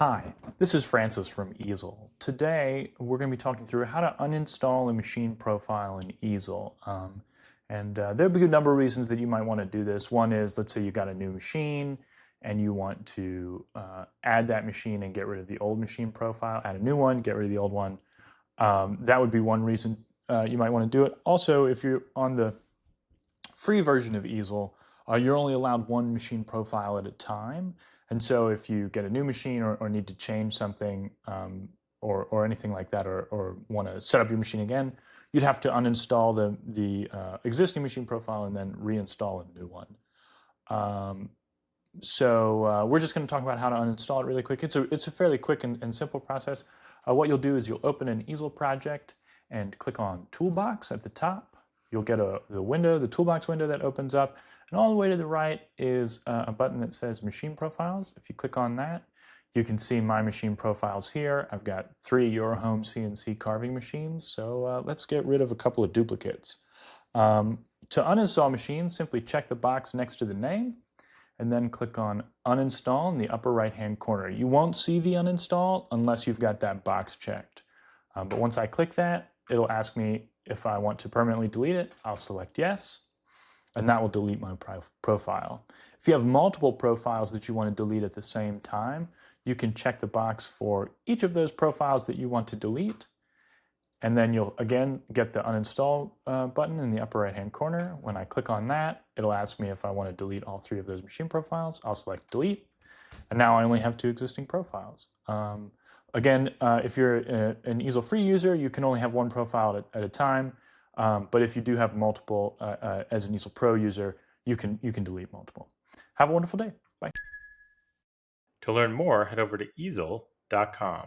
Hi, this is Francis from Easel. Today we're going to be talking through how to uninstall a machine profile in Easel. There'll be a number of reasons that you might want to do this. One is, let's say you got a new machine and you want to add that machine and get rid of the old machine profile, add a new one, get rid of the old one. That would be one reason you might want to do it. Also, if you're on the free version of Easel, you're only allowed one machine profile at a time. And so if you get a new machine or need to change something or anything like that, or want to set up your machine again, you'd have to uninstall the existing machine profile and then reinstall a new one. We're just going to talk about how to uninstall it really quick. It's a fairly quick and simple process. What you'll do is you'll open an Easel project and click on Toolbox at the top. You'll get the Toolbox window that opens up, and all the way to the right is a button that says Machine Profiles. If you click on that, you can see my machine profiles here. I've got 3 Eurohome CNC carving machines, so let's get rid of a couple of duplicates. To uninstall machines, simply check the box next to the name, and then click on Uninstall in the upper right-hand corner. You won't see the uninstall unless you've got that box checked. But once I click that, it'll ask me if I want to permanently delete it. I'll select yes, and that will delete my profile. If you have multiple profiles that you want to delete at the same time, you can check the box for each of those profiles that you want to delete, and then you'll again get the uninstall button in the upper right-hand corner. When I click on that, it'll ask me if I want to delete all 3 of those machine profiles. I'll select delete, and now I only have 2 existing profiles. If you're an Easel free user, you can only have 1 profile at a time. But if you do have multiple as an Easel Pro user, you can delete multiple. Have a wonderful day. Bye. To learn more, head over to easel.com.